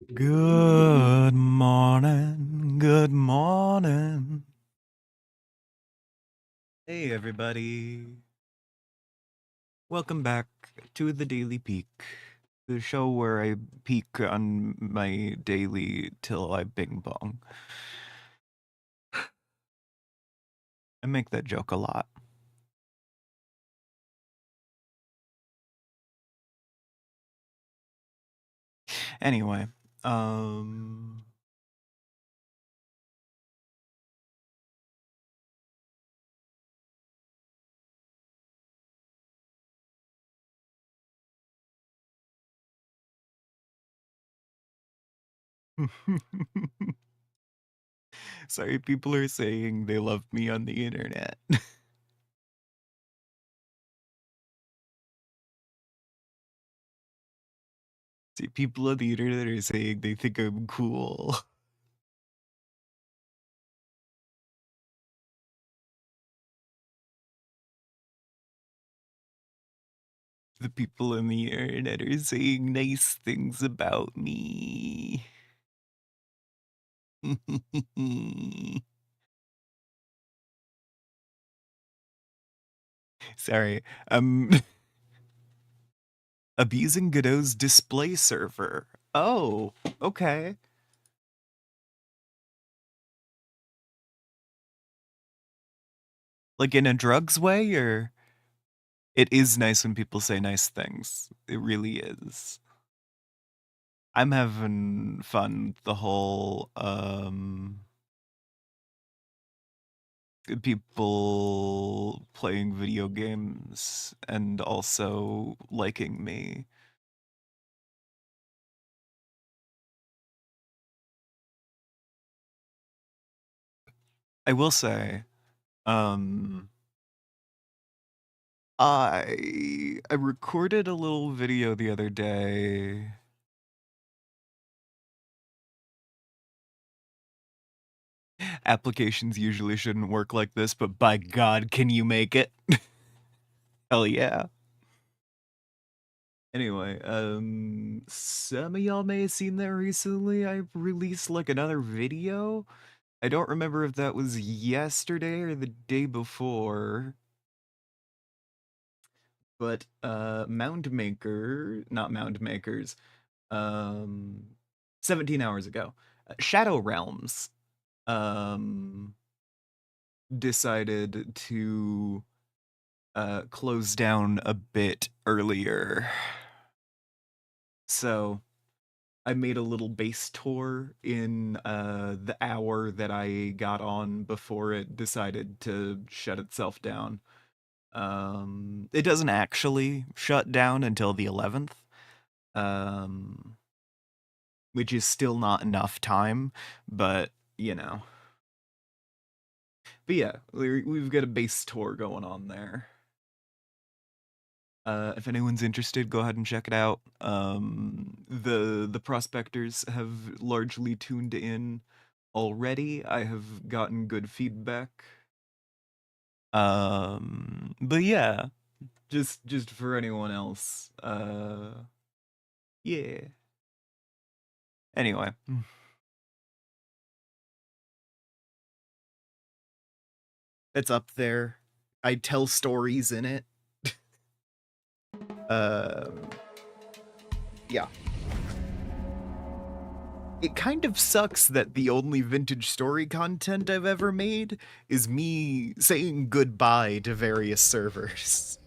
Good morning, good morning. Hey everybody. Welcome back to the Daily Peak, the show where I peek on my daily till I bing bong. I make that joke a lot. Anyway, um sorry, people are saying they love me on the internet. See, people on the internet are saying they think I'm cool. The people on the internet are saying nice things about me. Sorry, I'm abusing Godot's display server. Oh, okay. Like in a drugs way, or it is nice when people say nice things. It really is. I'm having fun with the whole people playing video games and also liking me. I will say, um I recorded a little video the other day. Applications usually shouldn't work like this, but by God, can you make it? Hell yeah. Anyway, some of y'all may have seen that recently. I released like another video. I don't remember if that was yesterday or the day before. But Mound Maker, not Mound Makers, um 17 hours ago. Shadow Realms um decided to close down a bit earlier. So I made a little base tour in the hour that I got on before it decided to shut itself down. It doesn't actually shut down until the 11th, um, which is still not enough time, but you know. But yeah, we've got a base tour going on there. If anyone's interested, go ahead and check it out. The prospectors have largely tuned in already. I have gotten good feedback. But yeah, just for anyone else. Yeah. Anyway, it's up there. I tell stories in it. Um, yeah. It kind of sucks that the only vintage story content I've ever made is me saying goodbye to various servers.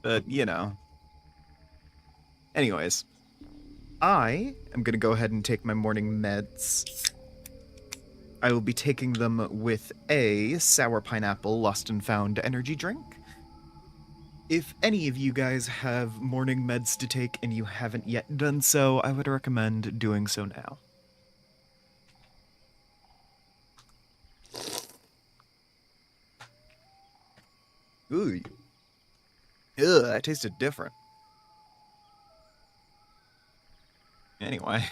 But, you know. Anyways, I am gonna go ahead and take my morning meds. I will be taking them with a sour pineapple lost and found energy drink. If any of you guys have morning meds to take and you haven't yet done so, I would recommend doing so now. Ooh. Ugh, that tasted different. Anyway.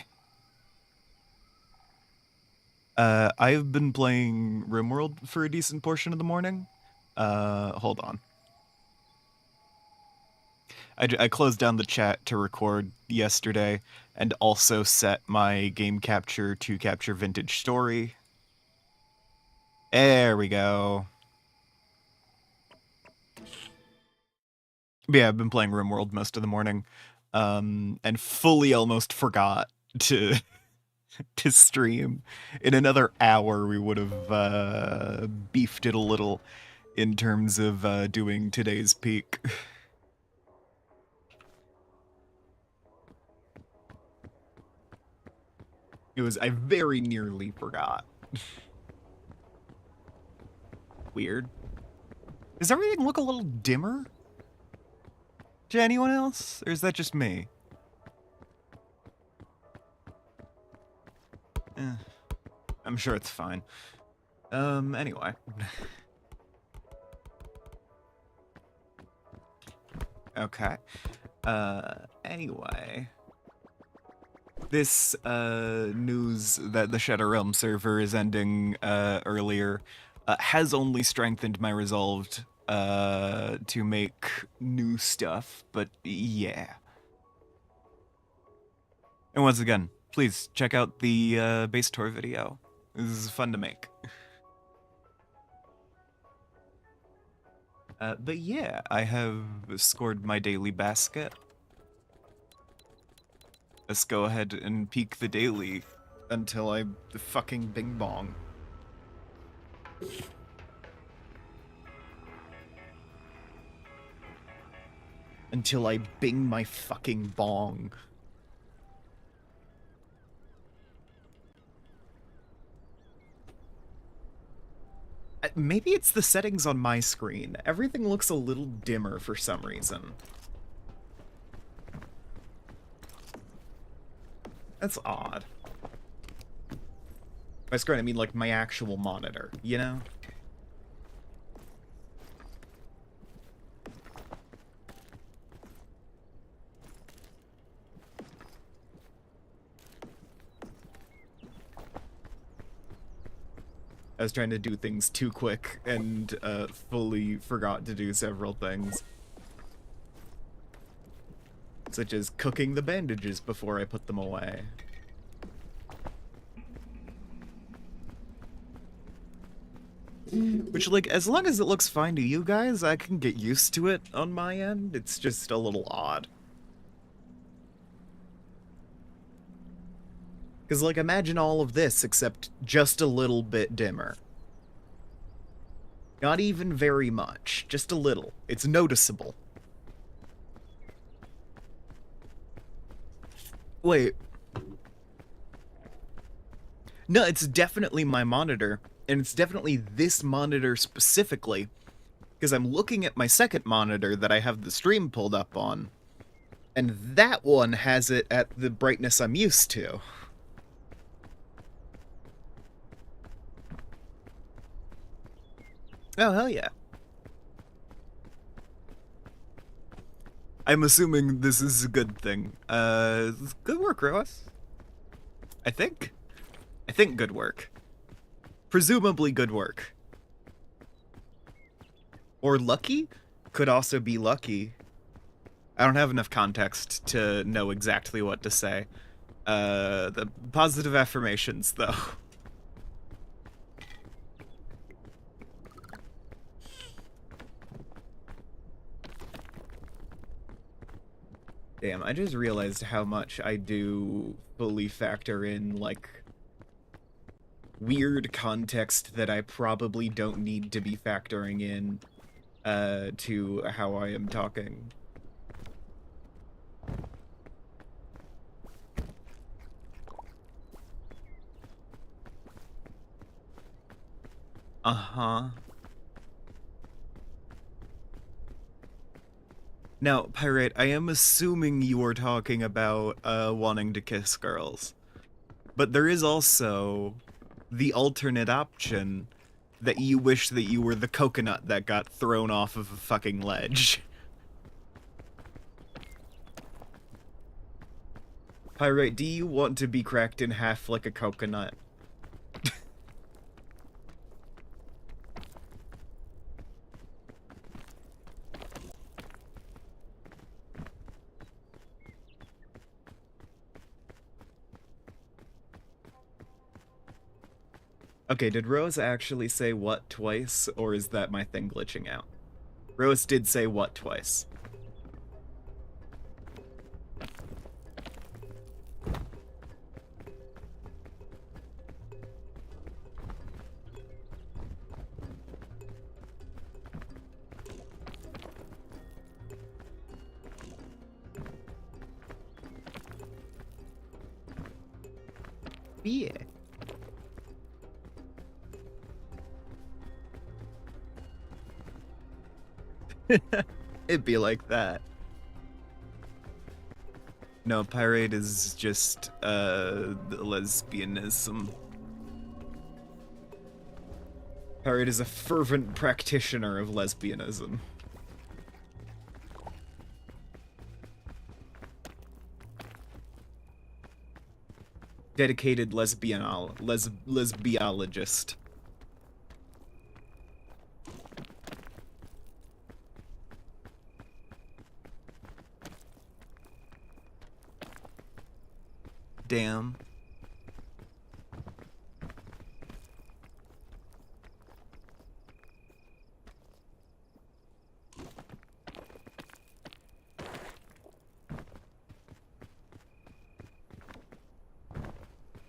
I've been playing RimWorld for a decent portion of the morning. Hold on. I closed down the chat to record yesterday and also set my game capture to capture vintage story. There we go. But yeah, I've been playing RimWorld most of the morning, and fully almost forgot to to stream. In another hour, we would have beefed it a little in terms of doing today's peak. I very nearly forgot. Weird. Does everything look a little dimmer to anyone else? Or is that just me? I'm sure it's fine. Anyway. Okay. Anyway. This, news that the Shadow Realm server is ending, earlier, has only strengthened my resolve, to make new stuff, but yeah. And once again, please check out the, base tour video. This is fun to make. But yeah, I have scored my daily basket. Let's go ahead and peek the daily until I fucking bing bong. Until I bing my fucking bong. Maybe it's the settings on my screen. Everything looks a little dimmer for some reason. That's odd. By screen, I mean like my actual monitor, you know? I was trying to do things too quick and fully forgot to do several things. Such as cooking the bandages before I put them away. Which, like, as long as it looks fine to you guys, I can get used to it on my end. It's just a little odd. Because, like, imagine all of this, except just a little bit dimmer. Not even very much, just a little. It's noticeable. Wait. No, it's definitely my monitor, and it's definitely this monitor specifically, because I'm looking at my second monitor that I have the stream pulled up on, and that one has it at the brightness I'm used to. Oh, hell yeah. I'm assuming this is a good thing. Good work, Roas. I think good work. Presumably good work. Or lucky? Could also be lucky. I don't have enough context to know exactly what to say. The positive affirmations, though. Damn, I just realized how much I do fully factor in, like, weird context that I probably don't need to be factoring in, to how I am talking. Uh-huh. Now, Pirate, I am assuming you are talking about, wanting to kiss girls. But there is also the alternate option that you wish that you were the coconut that got thrown off of a fucking ledge. Pirate, do you want to be cracked in half like a coconut? Okay, did Rose actually say what twice, or is that my thing glitching out? Rose did say what twice. Yeah. It'd be like that. No, pirate is just lesbianism. Pirate is a fervent practitioner of lesbianism. Dedicated lesbiologist. Damn.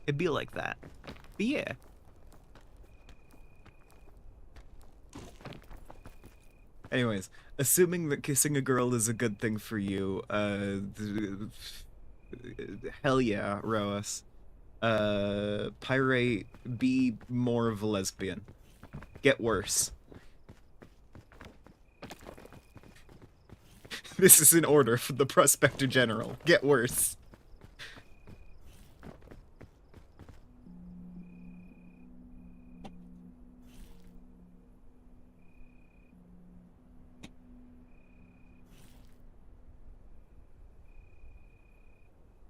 It'd be like that. But yeah. Anyways, assuming that kissing a girl is a good thing for you, hell yeah, Roas. Pirate, be more of a lesbian. Get worse. This is in order for the Prospector General. Get worse.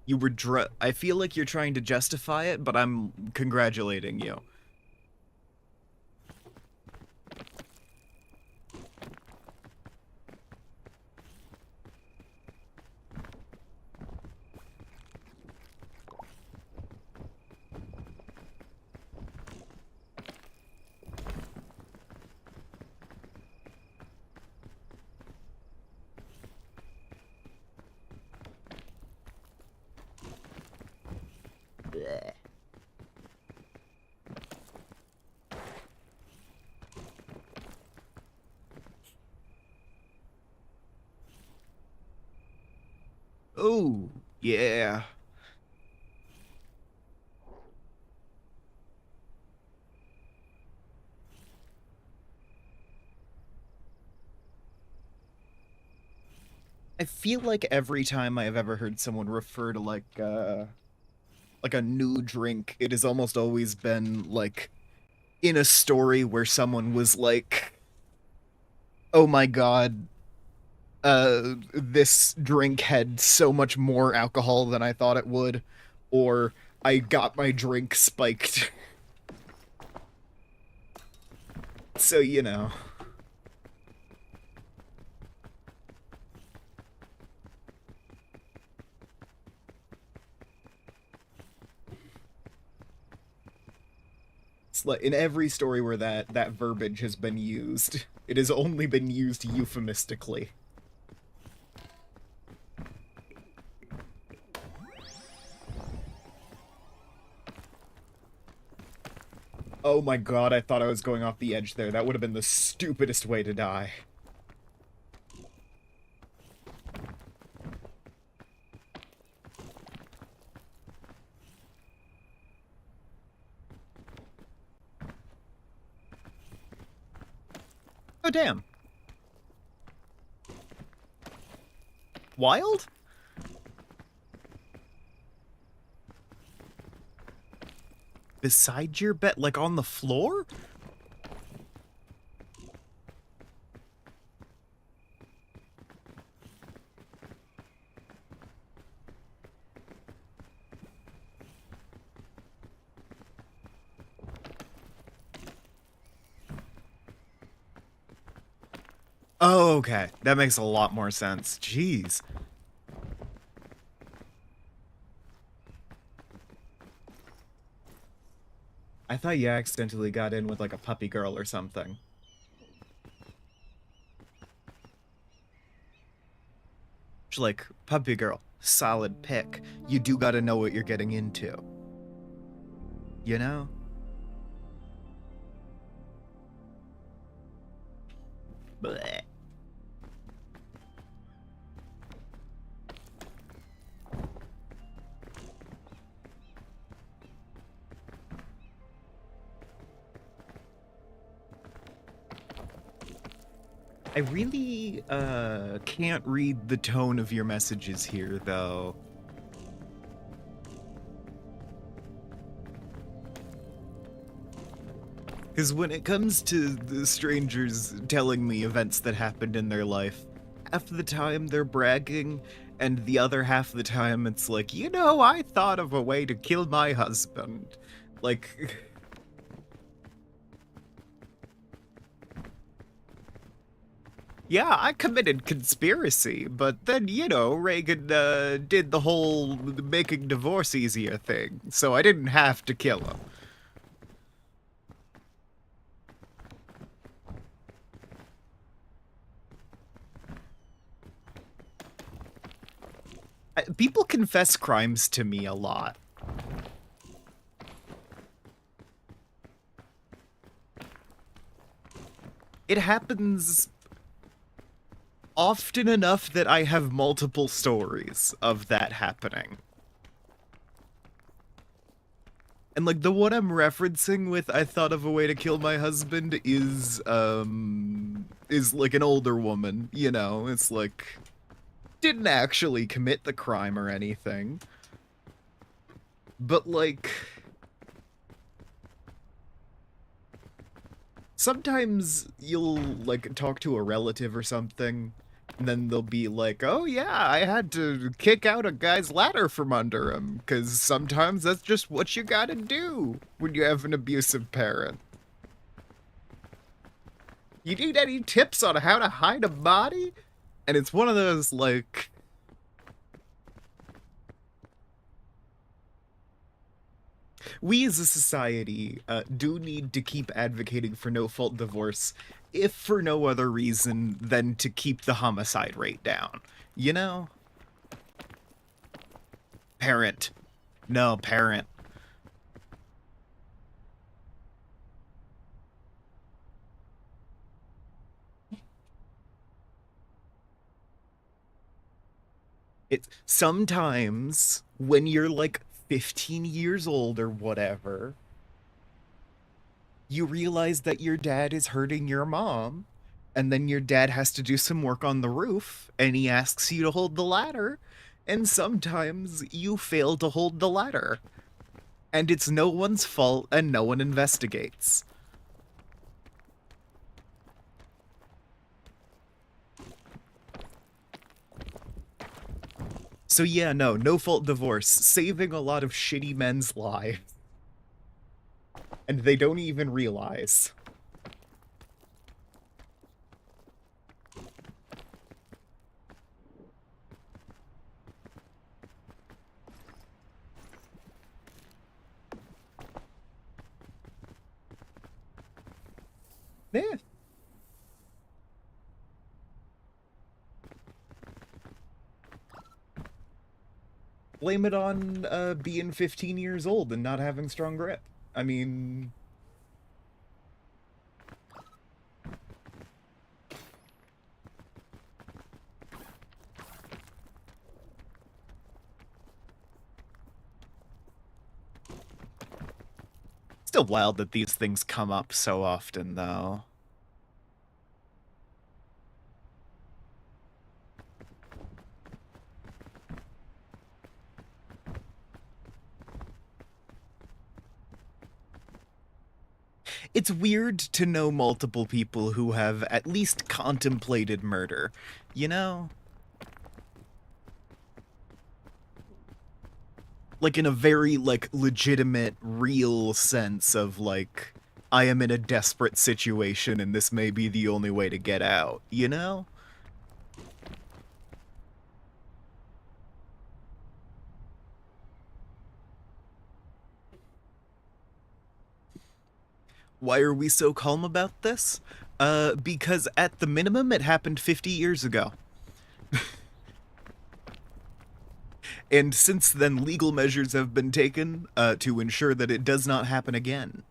You were I feel like you're trying to justify it, but I'm congratulating you. Blech. Oh, yeah. I feel like every time I have ever heard someone refer to like a new drink, it has almost always been like in a story where someone was like, "Oh my god, this drink had so much more alcohol than I thought it would," or "I got my drink spiked." So, you know. It's like in every story where that verbiage has been used, it has only been used euphemistically. Oh my god, I thought I was going off the edge there. That would have been the stupidest way to die. Oh, damn. Wild? Beside your bed? Like on the floor? Oh, okay. That makes a lot more sense. Jeez. I thought you accidentally got in with like a puppy girl or something. She's like, puppy girl, solid pick. You do gotta know what you're getting into. You know? Blech. I really can't read the tone of your messages here, though. Because when it comes to the strangers telling me events that happened in their life, half the time they're bragging, and the other half of the time it's like, you know, I thought of a way to kill my husband. Like, yeah, I committed conspiracy, but then, you know, Reagan did the whole making divorce easier thing, so I didn't have to kill him. People confess crimes to me a lot. It happens often enough that I have multiple stories of that happening. And like the one I'm referencing with I thought of a way to kill my husband is like an older woman, you know, it's like didn't actually commit the crime or anything. But like sometimes you'll like talk to a relative or something, and then they'll be like, oh yeah, I had to kick out a guy's ladder from under him, because sometimes that's just what you gotta do when you have an abusive parent. You need any tips on how to hide a body? And it's one of those, like, we as a society do need to keep advocating for no-fault divorce, if for no other reason than to keep the homicide rate down. You know? Parent. No, parent. It's sometimes when you're like 15 years old or whatever, you realize that your dad is hurting your mom, and then your dad has to do some work on the roof, and he asks you to hold the ladder, and sometimes you fail to hold the ladder. And it's no one's fault, and no one investigates. So yeah, no fault divorce, saving a lot of shitty men's lives. And they don't even realize. Yeah. Blame it on being 15 years old and not having strong grip. I mean, still wild that these things come up so often, though. It's weird to know multiple people who have at least contemplated murder, you know? Like in a very, like, legitimate, real sense of, like, I am in a desperate situation and this may be the only way to get out, you know? Why are we so calm about this? Because at the minimum, it happened 50 years ago. And since then, legal measures have been taken to ensure that it does not happen again.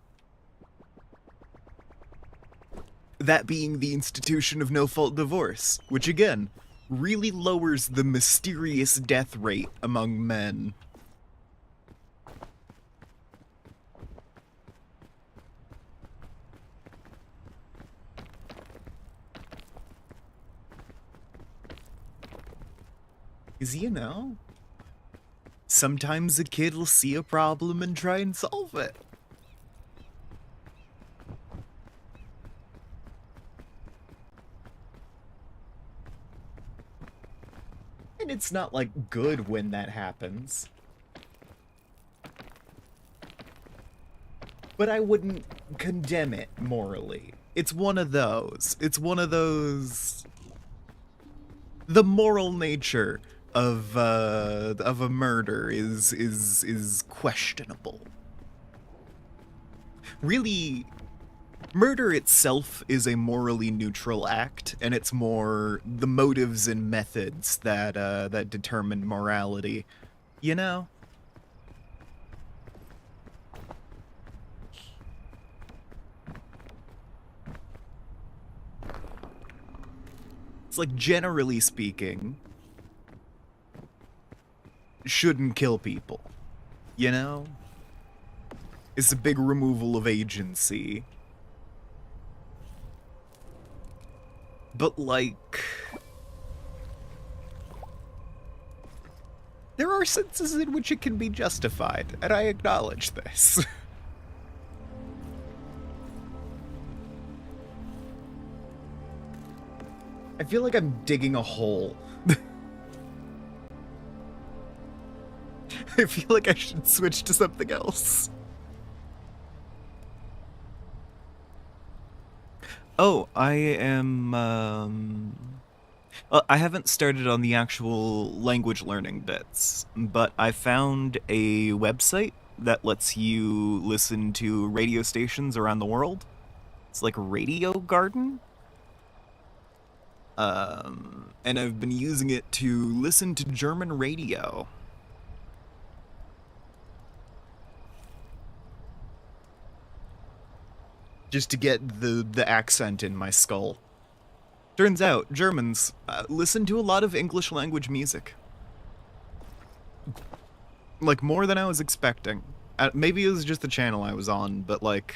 That being the institution of no-fault divorce, which again, really lowers the mysterious death rate among men. Because, you know, sometimes a kid will see a problem and try and solve it. And it's not, like, good when that happens. But I wouldn't condemn it morally. It's one of those. It's one of those... The moral nature of a murder is questionable. Really, murder itself is a morally neutral act, and it's more the motives and methods that that determine morality. You know? It's like, generally speaking, shouldn't kill people. You know? It's a big removal of agency. But, like... there are senses in which it can be justified, and I acknowledge this. I feel like I'm digging a hole. I feel like I should switch to something else. Oh, I am, I haven't started on the actual language learning bits, but I found a website that lets you listen to radio stations around the world. It's like Radio Garden. And I've been using it to listen to German radio. Just to get the accent in my skull. Turns out, Germans listen to a lot of English language music. Like, more than I was expecting. Maybe it was just the channel I was on, but like...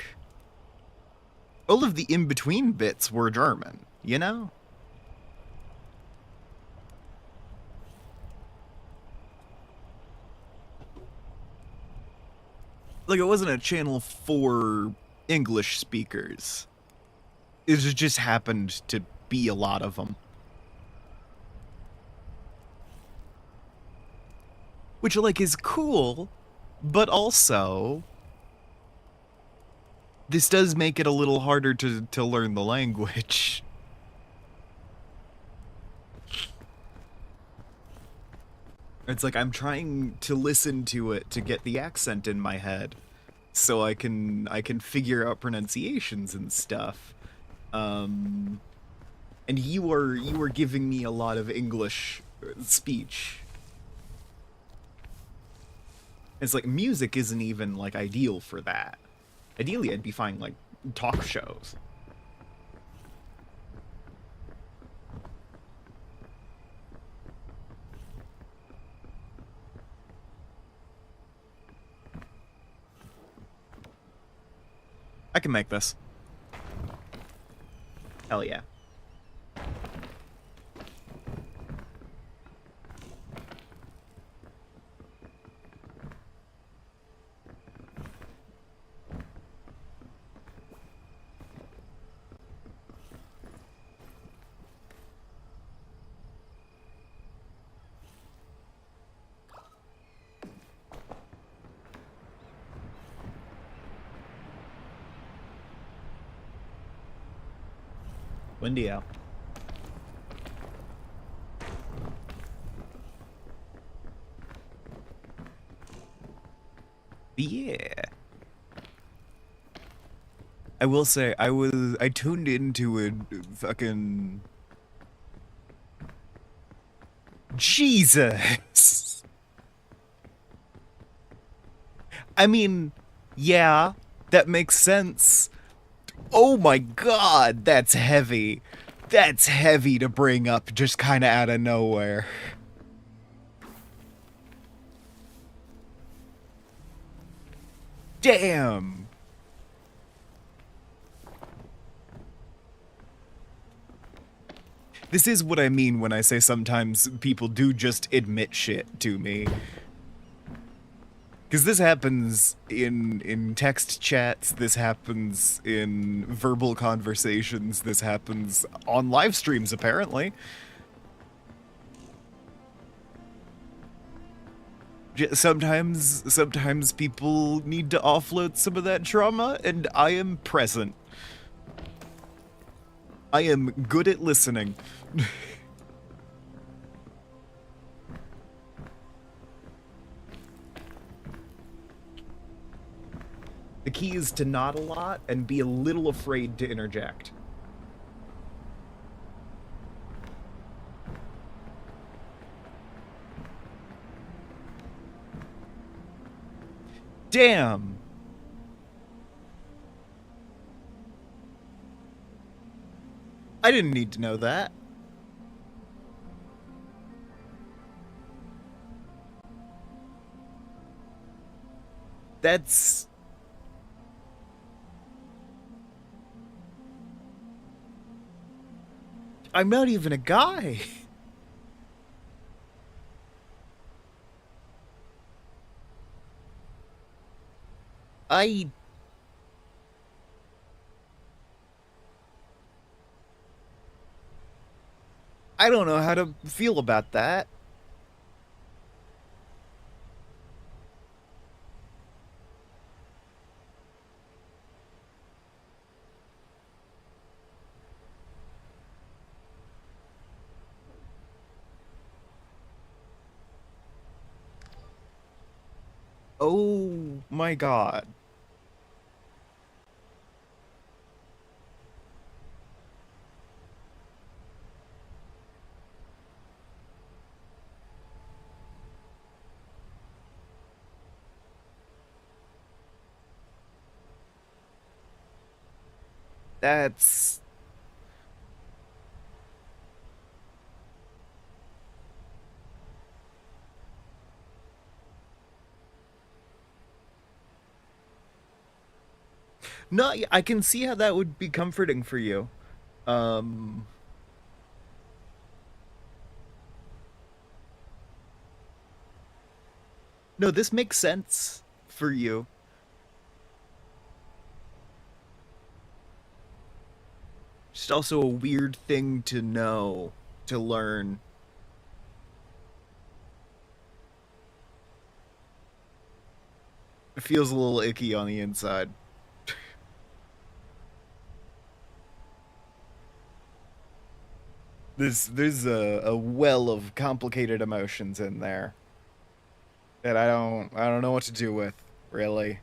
all of the in-between bits were German, you know? Like, it wasn't a channel for English speakers. It just happened to be a lot of them. Which, like, is cool, but also... this does make it a little harder to learn the language. It's like I'm trying to listen to it to get the accent in my head, so I can figure out pronunciations and stuff. And you were giving me a lot of English speech. It's like music isn't even like ideal for that. Ideally, I'd be fine like talk shows. I can make this. Hell yeah. Windy out. Yeah. I will say I tuned into a fucking Jesus. I mean, yeah, that makes sense. Oh my god, that's heavy. That's heavy to bring up just kind of out of nowhere. Damn. This is what I mean when I say sometimes people do just admit shit to me. Because this happens in text chats, this happens in verbal conversations, this happens on live streams, apparently. Sometimes people need to offload some of that trauma, and I am present. I am good at listening. The key is to nod a lot and be a little afraid to interject. Damn! I didn't need to know that. That's... I'm not even a guy. I... I don't know how to feel about that. Oh my god. That's... No, I can see how that would be comforting for you. Um... No, this makes sense for you. Just also a weird thing to know, to learn. It feels a little icky on the inside. There's a well of complicated emotions in there that I don't know what to do with, really.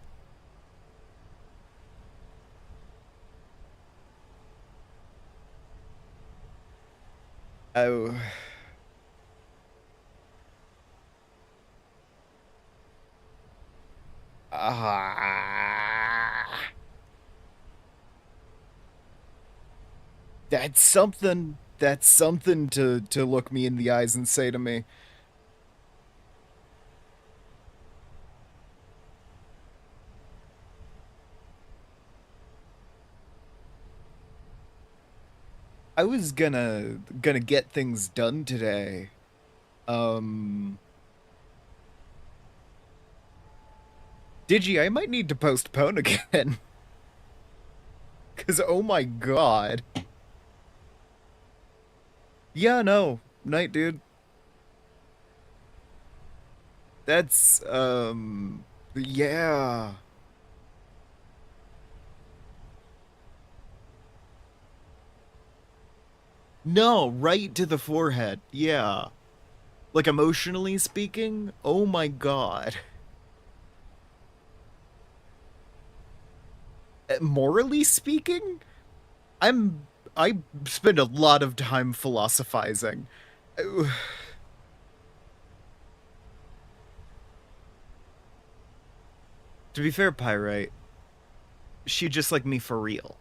Oh, ah, that's something. That's something to look me in the eyes and say to me. I was gonna get things done today. Um, Digi, I might need to postpone again. Cause oh my god. Yeah, no. Night, dude. That's yeah. No, right to the forehead. Yeah. Like emotionally speaking, oh my god. Morally speaking, I'm I spend a lot of time philosophizing. To be fair, Pyrite, she just like me for real.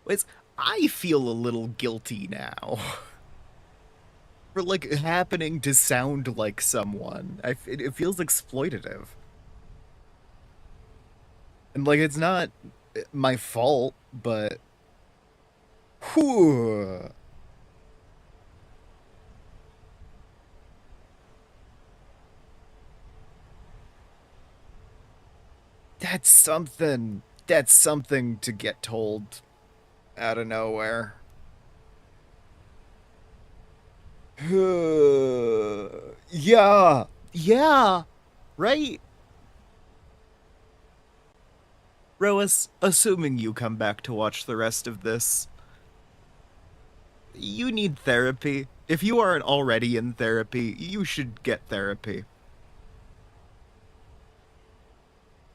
It's I feel a little guilty now for like happening to sound like someone. It feels exploitative, and like it's not my fault, but whew, that's something. That's something to get told out of nowhere. Yeah, yeah, right. Roas, assuming you come back to watch the rest of this, you need therapy. If you aren't already in therapy, you should get therapy.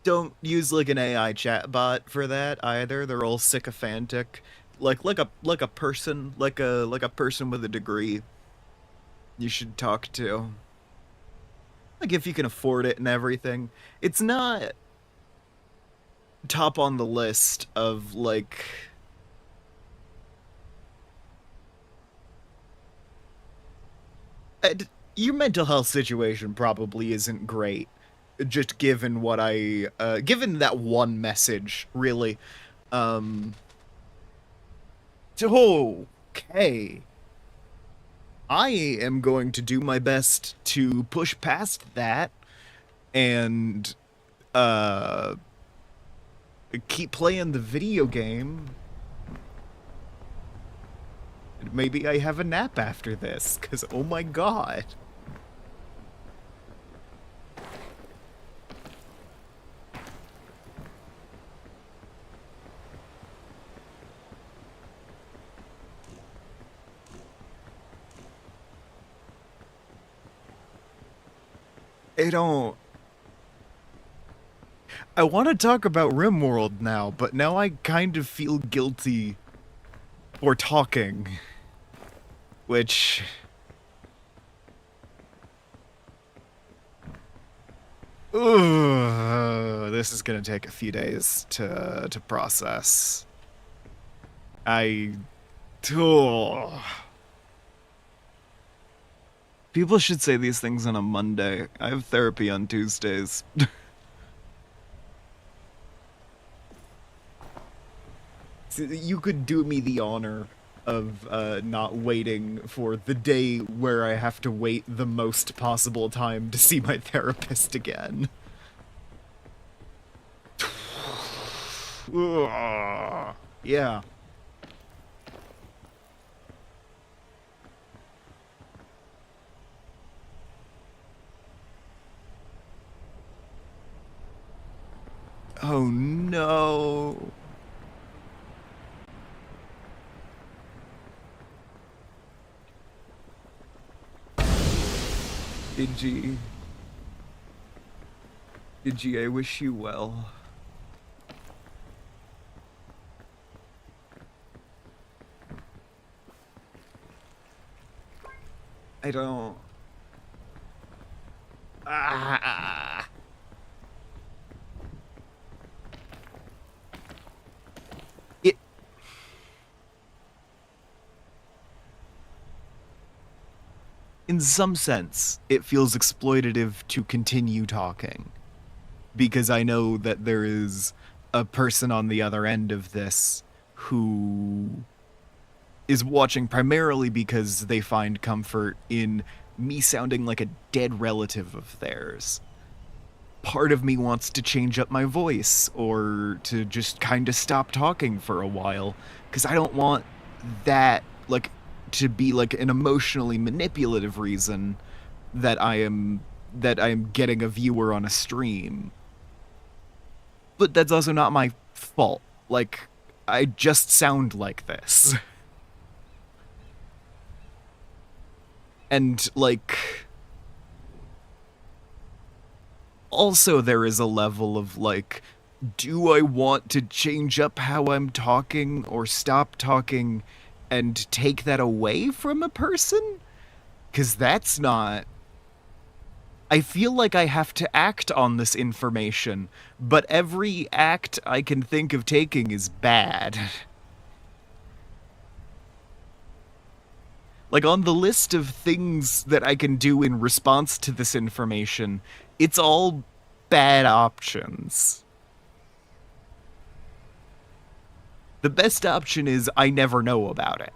Don't use like an AI chatbot for that either. They're all sycophantic. Like a person, like a person with a degree you should talk to. Like if you can afford it and everything. It's not top on the list of like your mental health situation probably isn't great, just given what given that one message, really. Um, okay. I am going to do my best to push past that and uh keep playing the video game. Maybe I have a nap after this, cuz oh my god. I don't I want to talk about RimWorld now, but now I kind of feel guilty for talking, which this is gonna take a few days to process. I oh. People should say these things on a Monday. I have therapy on Tuesdays. You could do me the honor of not waiting for the day where I have to wait the most possible time to see my therapist again. Yeah. Oh no. Digi. Digi, I wish you well. I don't... Ah. It... In some sense, it feels exploitative to continue talking. Because I know that there is a person on the other end of this who is watching primarily because they find comfort in me sounding like a dead relative of theirs. part of me wants to change up my voice or to just kind of stop talking for a while because I don't want that like to be like an emotionally manipulative reason that I am getting a viewer on a stream. But that's also not my fault. Like I just sound like this. And like also there is a level of like, do I want to change up how I'm talking or stop talking and take that away from a person? Because that's not. I feel like I have to act on this information, but every act I can think of taking is bad. Like on the list of things that I can do in response to this information, it's all bad options. The best option is I never know about it.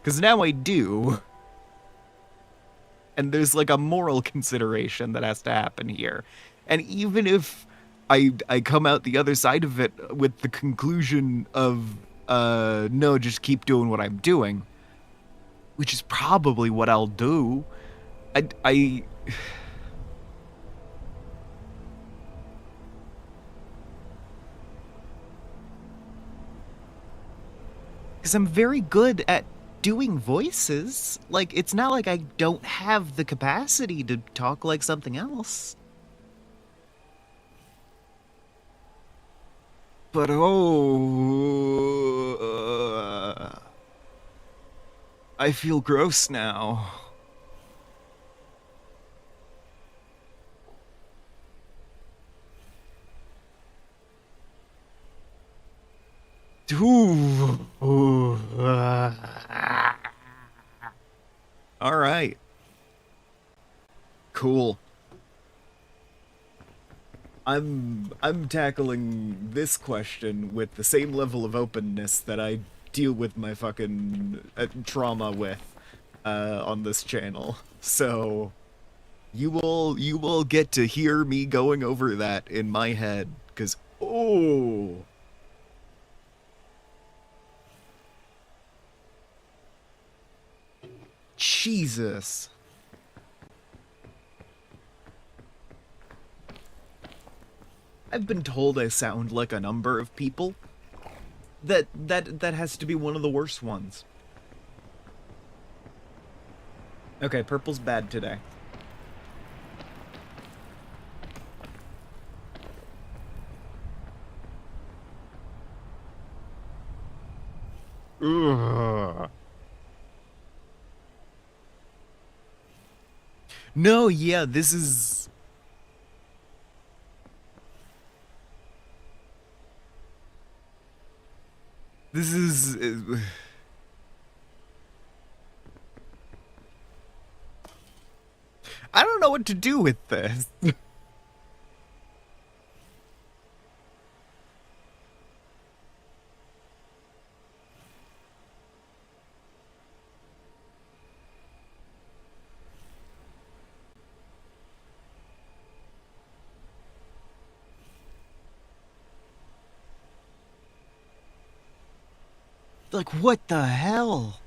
Because now I do. And there's like a moral consideration that has to happen here. And even if I come out the other side of it with the conclusion of, no, just keep doing what I'm doing, which is probably what I'll do, I because I'm very good at doing voices. Like, it's not like I don't have the capacity to talk like something else. But I feel gross now. All right. Cool. I'm tackling this question with the same level of openness that I deal with my fucking trauma with on this channel. So you will get to hear me going over that in my head, cuz Jesus. I've been told I sound like a number of people. That has to be one of the worst ones. Okay, purple's bad today. Ugh. No, yeah, this is... This is... I don't know what to do with this. Like, what the hell?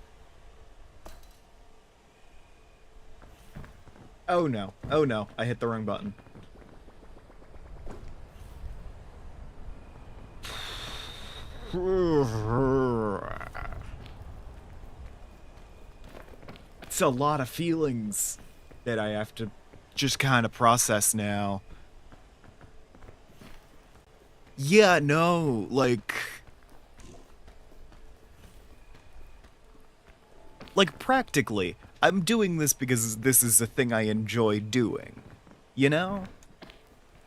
Oh no. Oh no. I hit the wrong button. It's a lot of feelings that I have to just kind of process now. Yeah, no, like practically, I'm doing this because this is a thing I enjoy doing, you know?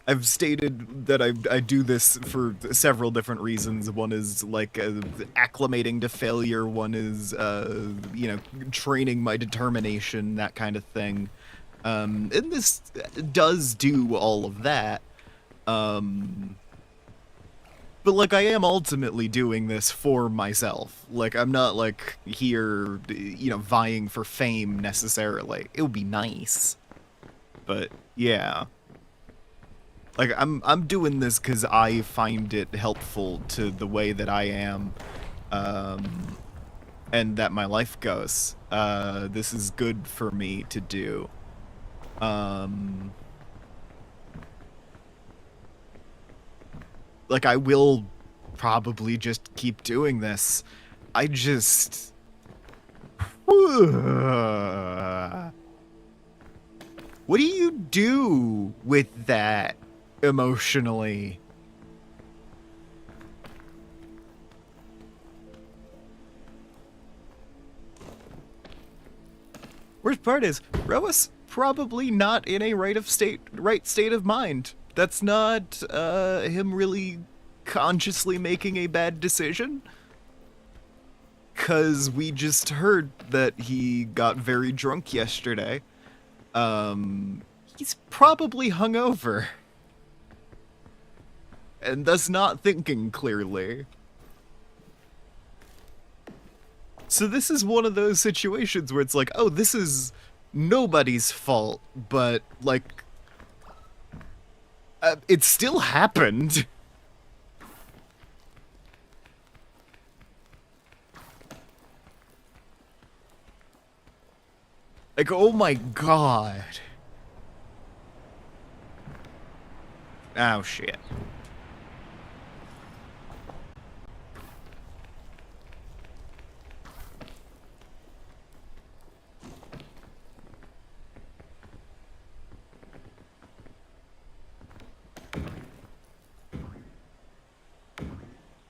I've stated that I do this for several different reasons. One is, like, acclimating to failure. One is, you know, training my determination, that kind of thing. And this does do all of that. But, like, I am ultimately doing this for myself. Like, I'm not, like, here, you know, vying for fame, necessarily. It would be nice. But yeah. Like I'm doing this cuz I find it helpful to the way that I am and that my life goes. This is good for me to do. Like I will probably just keep doing this. I just what do you do with that emotionally? Worst part is, Roas probably not in a right state of mind. That's not him really consciously making a bad decision. Cause we just heard that he got very drunk yesterday. He's probably hungover. And thus not thinking clearly. So this is one of those situations where it's like, oh, this is nobody's fault, but, like, it still happened. Like, oh my god. Oh, shit.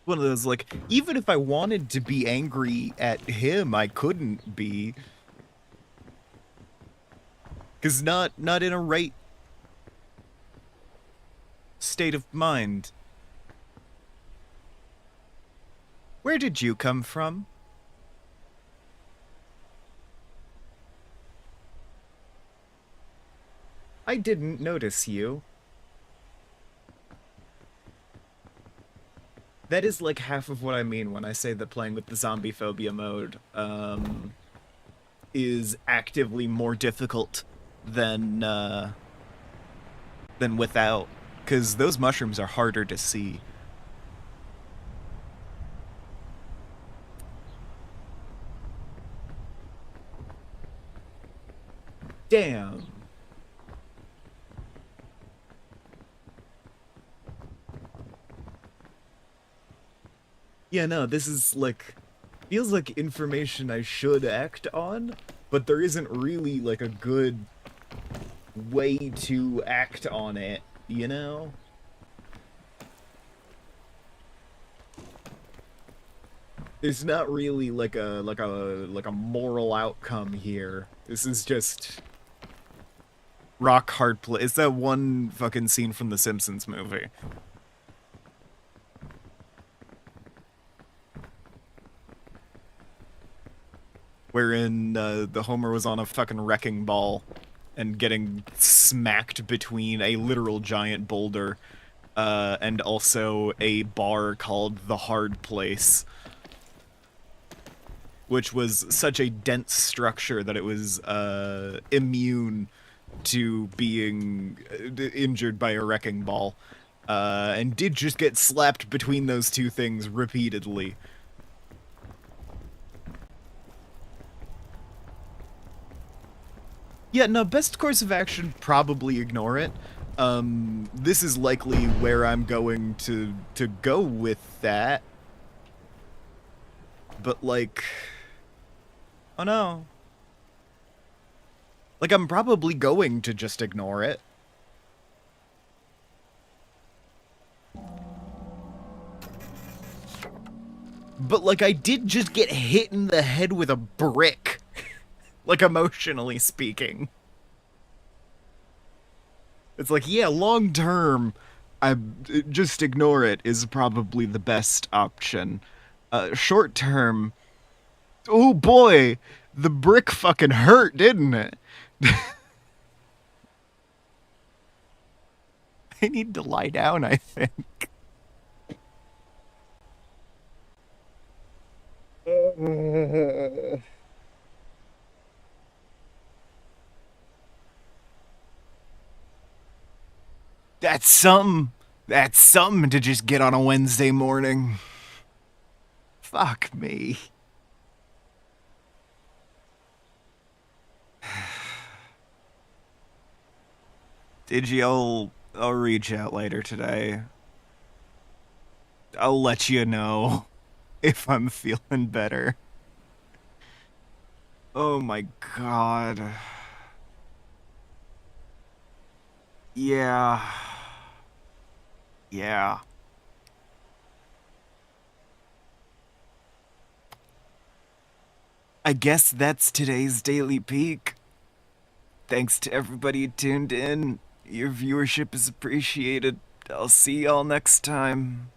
One of those, like, even if I wanted to be angry at him, I couldn't be. Cause not in a right state of mind. Where did you come from? I didn't notice you. That is like half of what I mean when I say that playing with the zombie phobia mode is actively more difficult than without, because those mushrooms are harder to see. Damn. Yeah, no, this is like, feels like information I should act on, but there isn't really like a good way to act on it, you know? There's not really like a moral outcome here. This is just rock hard play. It's that one fucking scene from the Simpsons movie. Wherein the Homer was on a fucking wrecking ball and getting smacked between a literal giant boulder and also a bar called The Hard Place, which was such a dense structure that it was immune to being injured by a wrecking ball, and did just get slapped between those two things repeatedly. Yeah, no, best course of action, probably ignore it. This is likely where I'm going to go with that. But, like... Oh no. Like, I'm probably going to just ignore it. But, like, I did just get hit in the head with a brick. Like, emotionally speaking. It's like, yeah, long term, just ignore it is probably the best option. Short term, oh boy, the brick fucking hurt, didn't it? I need to lie down, I think. That's something. That's something to just get on a Wednesday morning. Fuck me. Digi, I'll reach out later today. I'll let you know if I'm feeling better. Oh my god. Yeah. Yeah. I guess that's today's Daily Peak. Thanks to everybody who tuned in. Your viewership is appreciated. I'll see y'all next time.